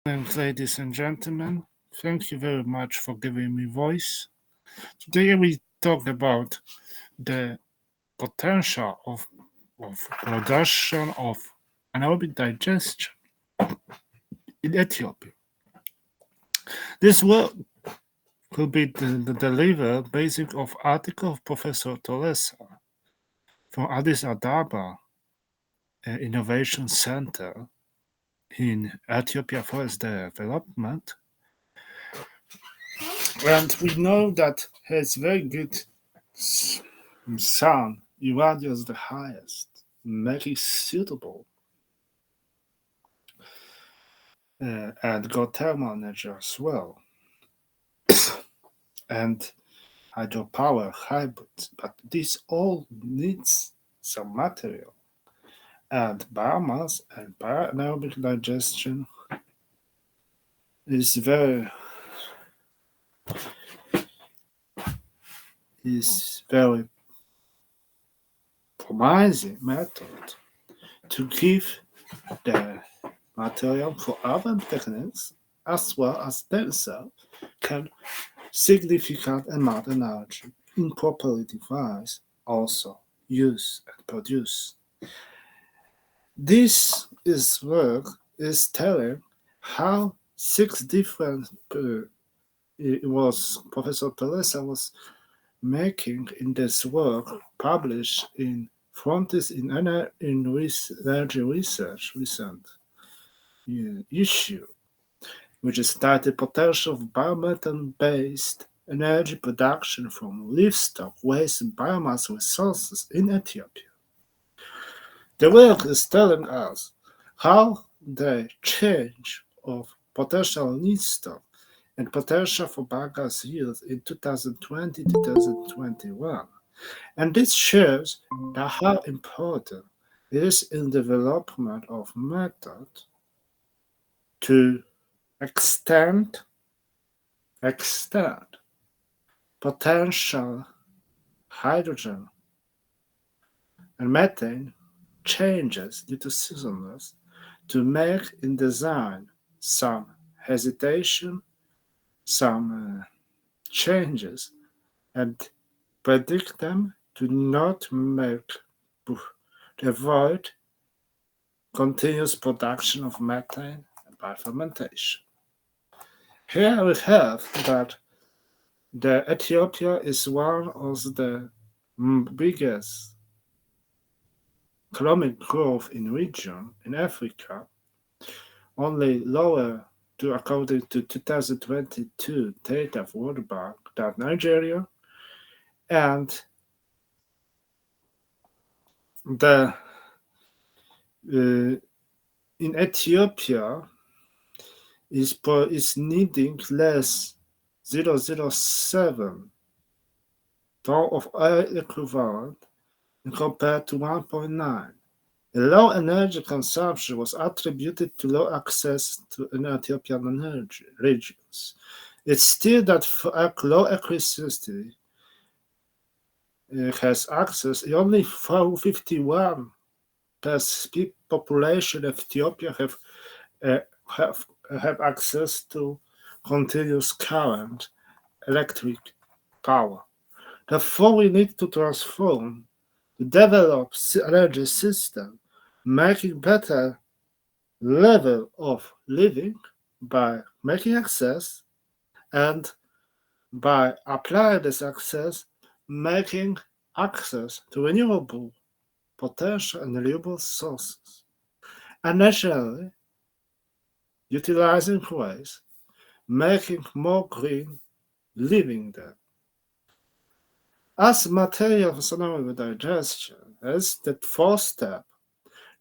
And ladies and gentlemen, thank you very much for giving me voice. Today we talk about the potential of production of anaerobic digestion in Ethiopia. This work will be the delivered basic of article of Professor Tolesa from Addis Ababa Innovation Center in Ethiopia Forest Development. And we know that has very good sound irradiates the highest, making suitable and got thermal energy as well, and hydropower hybrids. But this all needs some material, and biomass and bioanaerobic digestion is very promising method to give the material for other techniques as well as themselves can significant amount of energy improperly device also use and produce. This is work is telling how six different it was Professor Pelesa was making in this work published in Frontiers in Energy Research recent issue, which is titled Potential of Biomethane-Based Energy Production from Livestock Waste and Biomass Resources in Ethiopia. The work is telling us how the change of potential livestock and potential for biogas use in 2020-2021. And this shows that how important it is in development of method to extend potential hydrogen and methane changes due to seasonalness to make in design some hesitation, some changes, and predict them to not to avoid continuous production of methane by fermentation. Here we have that the Ethiopia is one of the biggest economic growth in region in Africa, only lower to according to 2022 data of World Bank than Nigeria, and the in Ethiopia is needing less 0.07 ton of oil equivalent compared to 1.9. The low energy consumption was attributed to low access to Ethiopian energy regions. It's still that for low electricity has access, only 51 population of Ethiopia have access to continuous current electric power. Therefore, we need to transform, to develop energy system, making better level of living by making access and by applying this access, making access to renewable potential and renewable sources, and naturally utilizing waste, making more green living there. As material for anaerobic digestion is the fourth step.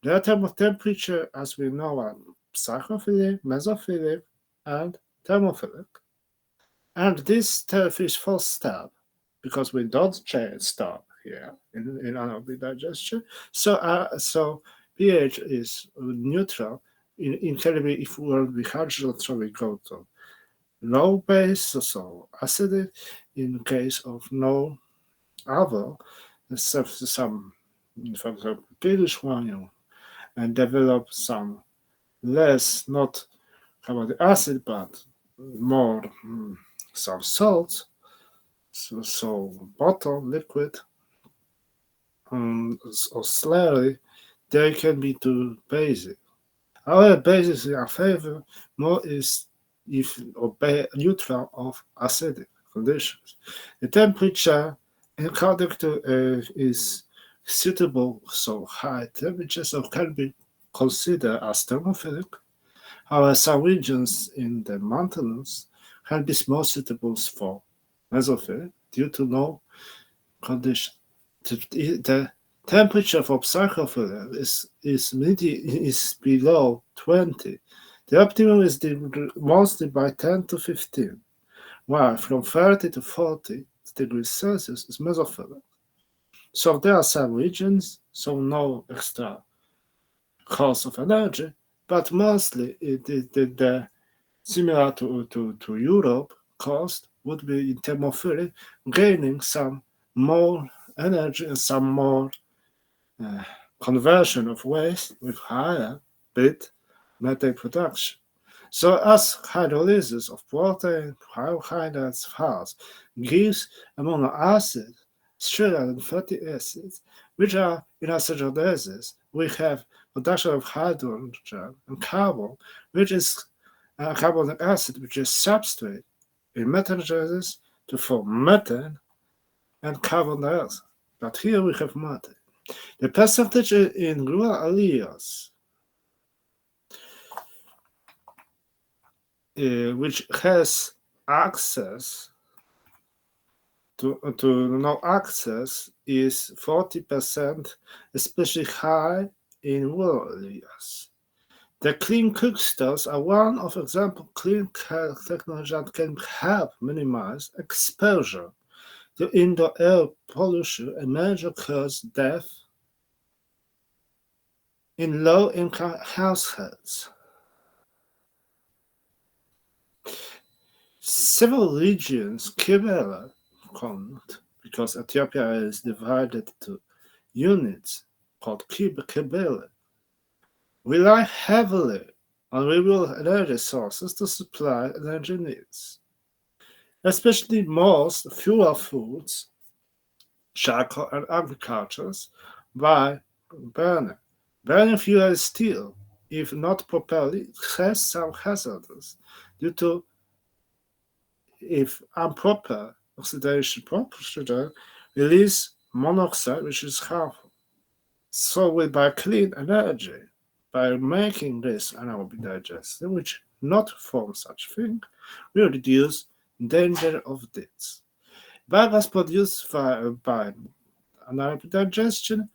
The temperature, as we know, are psychophilic, mesophilic, and thermophilic. And this is fourth step, because we don't change stop here in anaerobic digestion. So pH is neutral. In chemistry, if we will be hydrogen, we go to low base, so acidic. In case of no other, some, for example, pH one, and develop some less, not carbonic acid, but more some salts, so bottle liquid, or slurry, they can be too basic. However, bases in our favor more is if obey neutral of acidic conditions. The temperature in conductor is suitable, so high temperatures can be considered as thermophilic. However, some regions in the mountains can be more suitable for mesophilic due to no condition. The temperature for psychophilia is below 20. The optimum is mostly by 10 to 15, while from 30 to 40 degrees Celsius is mesophilic. So there are some regions, so no extra cost of energy, but mostly the similar to Europe cost would be in thermophilic, gaining some more energy and some more conversion of waste with higher bit methane production. So as hydrolysis of protein, carbohydrates, fats gives amino acids, sugar and fatty acids, which are in acidosis, we have production of hydrogen and carbon, which is carbonic acid, which is substrate in metagenesis to form methane and carbon dioxide. But here we have methane. The percentage in rural areas which has access to no access is 40%, especially high in rural areas. The clean cook stoves are one of example clean technology that can help minimize exposure to indoor air pollution, a major cause death in low-income households. Several regions, Kibera, because Ethiopia is divided to units called Kibera, rely heavily on renewable energy sources to supply energy needs, especially most fuel foods, charcoal and agriculture, by burning. Burning fuel steel, if not properly, has some hazards due to if improper oxidation procedure release monoxide, which is harmful. So we by clean energy, by making this anaerobic digestion, which not form such thing, we reduce danger of this. Biogas produced by anaerobic digestion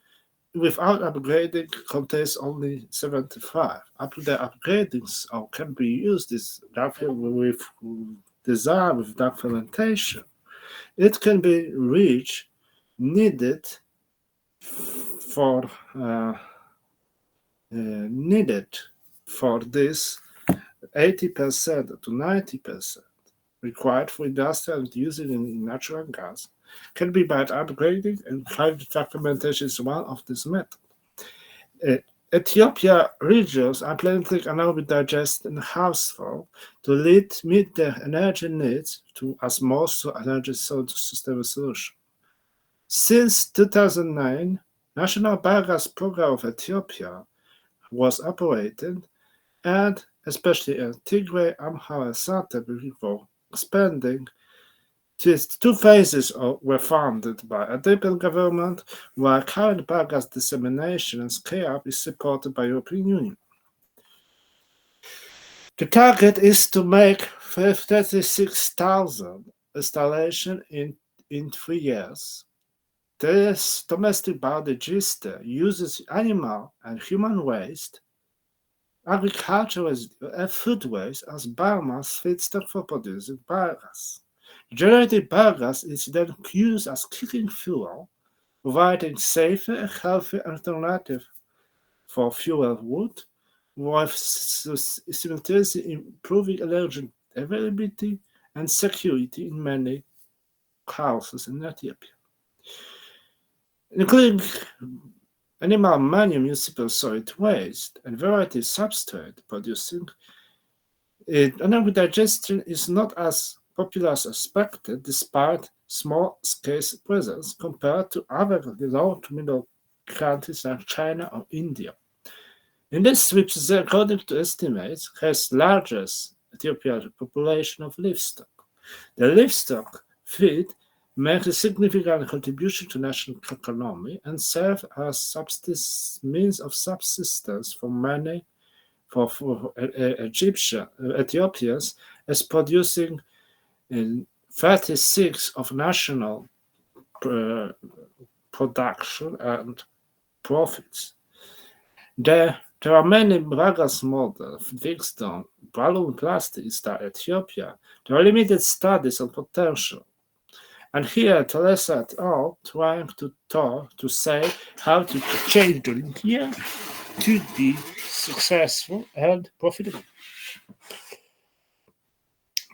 without upgrading contains only 75. After the upgradings can be used is with design with dark fermentation. It can be reached needed for this 80% to 90% required for industrial and using in natural gas can be by upgrading, and climate fermentation is one of these methods. Ethiopia regions are planning to anaerobic digest and household to meet their energy needs to as most energy sustainable solution. Since 2009, National Biogas Program of Ethiopia was operated, and especially in Tigray, Amhara, and Southern before expanding. Two phases were funded by a Ethiopian government, while current biogas dissemination and scale-up is supported by European Union. The target is to make 36,000 installations in 3 years. This domestic biodigestor uses animal and human waste, agricultural residue, and food waste as biomass feedstock for producing biogas. Generated biogas is then used as cooking fuel, providing safer and healthier alternative for fuel wood, while simultaneously improving energy availability and security in many houses in Ethiopia, including animal manure, municipal solid waste, and variety substrate producing Anaerobic digestion is not as popular as expected despite small scale presence compared to other low to middle countries like China or India. In this, which is according to estimates, has largest Ethiopian population of livestock. The livestock feed makes a significant contribution to national economy and serve as means of subsistence for many for Ethiopians as producing 36 of national production and profits. There are many Bragas models fixed on balloon plastic in Ethiopia. There are limited studies on potential. And here, Teresa et al. Trying to say how to change the linear to be successful and profitable.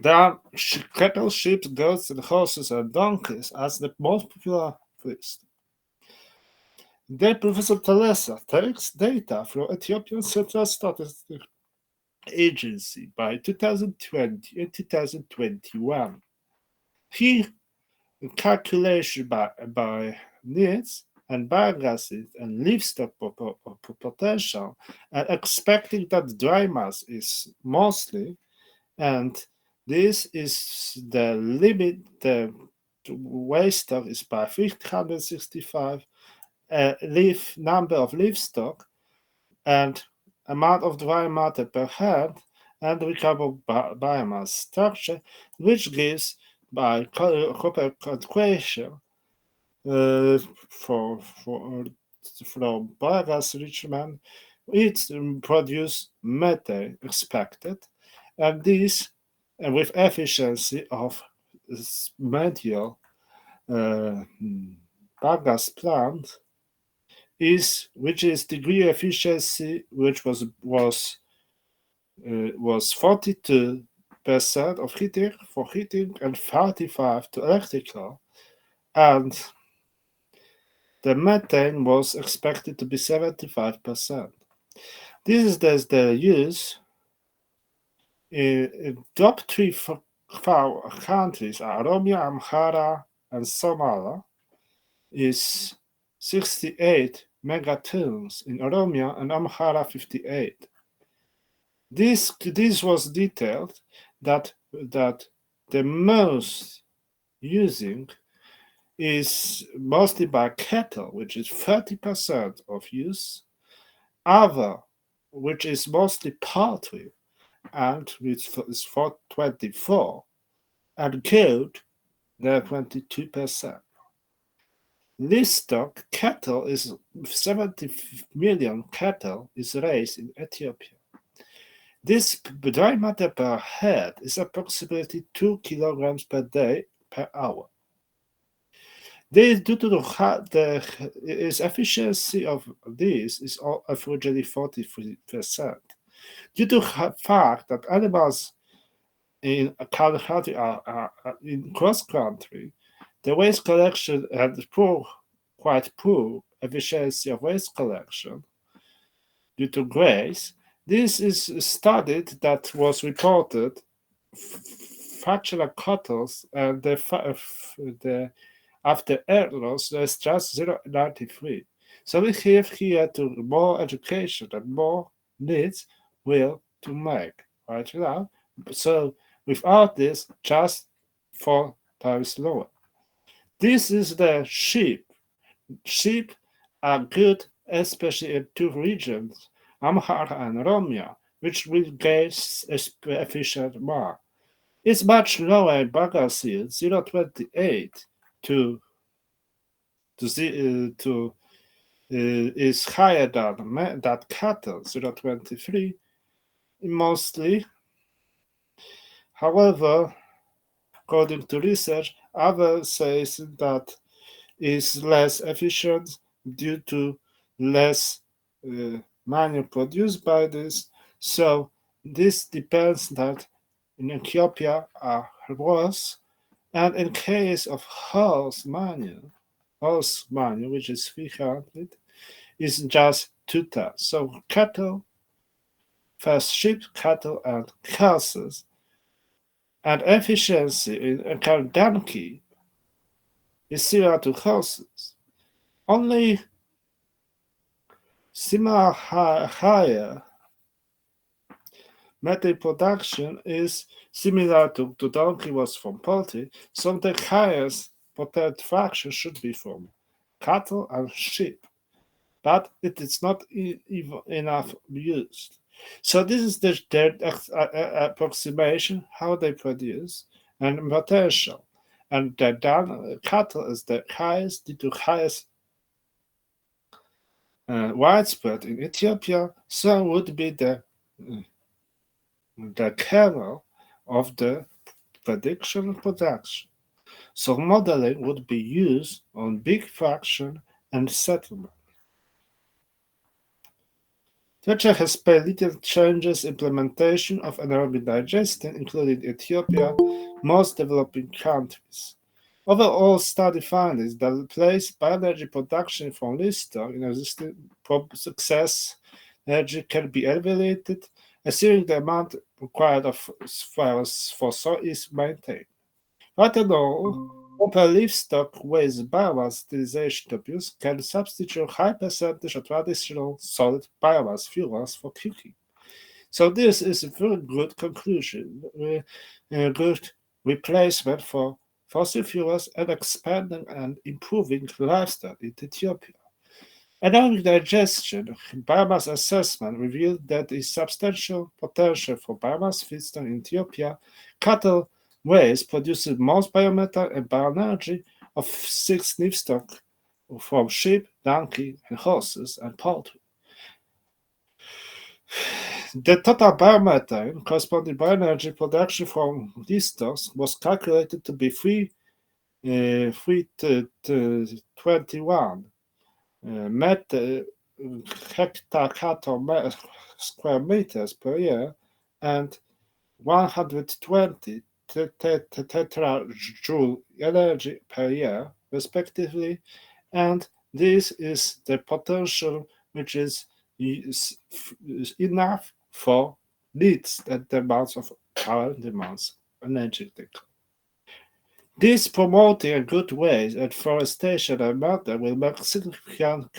There are cattle, sheep, goats, and horses and donkeys as the most popular list. Then Professor Teresa takes data from Ethiopian Central Statistics Agency by 2020 and 2021. He calculation by needs and biogases and livestock potential and expecting that dry mass is mostly, and this is the limit, the waste stock is by 365 number of livestock and amount of dry matter per head and recoverable biomass structure, which gives by copper equation for from biogas enrichment, it produce methane expected, and this with efficiency of medial biogas plant which is degree efficiency which was 42% of heating for heating and 45 to electrical, and the methane was expected to be 75%. This is the use in top three countries are Oromia, Amhara, and Somalia. Is 68 megatons in Oromia and Amhara 58. This was detailed that the most using is mostly by cattle, which is 30% of use, other, which is mostly poultry, and which is for 24, and goat, they're 22%. Livestock cattle is 70 million cattle is raised in Ethiopia. This dry matter per head is approximately 2 kilograms per day per hour. This, due to the efficiency of this is averagely 43%. Due to the fact that animals in country are in cross country, the waste collection and quite poor efficiency of waste collection due to grace. This is a study that was reported fractional cuttles and the after air loss is just 0.93. So we have here to more education and more needs will to make right now. So without this, just 4 times lower. This is the sheep. Sheep are good, especially in two regions, Amhara and Oromia, which will get efficient more. It's much lower in Bagasil, 0.28 to is higher than that cattle, 0.23 mostly. However, according to research, others says that is less efficient due to less money produced by this. So this depends that in Ethiopia are worse, and in case of horse money, which is 300, is just 2 tons. So cattle for sheep, cattle, and horses, and efficiency in donkey is similar to horses. Only similar higher methane production is similar to donkey was from poultry, so the highest potent fraction should be from cattle and sheep, but it is not enough used. So this is the approximation how they produce and potential, and the cattle is the highest due to highest widespread in Ethiopia. So would be the kernel of the prediction production. So modeling would be used on big fraction and settlement. Tatri has little changes implementation of anaerobic digestion, including Ethiopia, most developing countries. Overall study findings that place bioenergy production from livestock in existing success energy can be evaluated, assuming the amount required for soil is maintained. Furthermore, per livestock waste biomass utilization abuse can substitute high percentage of traditional solid biomass fuels for cooking. So this is a very good conclusion, a good replacement for fossil fuels and expanding and improving lifestyle in Ethiopia. Anaerobic digestion biomass assessment revealed that there is substantial potential for biomass feedstock in Ethiopia. Cattle waste produces most biomethane and bioenergy of 6 livestock from sheep, donkey, and horses and poultry. The total biomethane corresponding bioenergy production from livestock was calculated to be 321 hectare square meters per year and 120 terajoule energy per year, respectively, and this is the potential which is enough for needs and demands of current demands energetic. This promoting a good ways and forestation and murder will make significant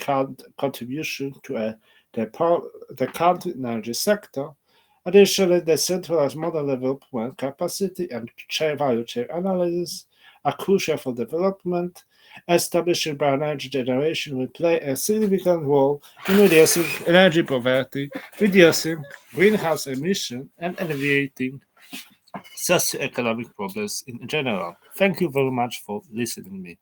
contribution to the country energy sector. Additionally, the centralized model development capacity and value chain analysis are crucial for development. Establishing bioenergy generation will play a significant role in reducing energy poverty, reducing greenhouse emission, and alleviating socioeconomic problems in general. Thank you very much for listening to me.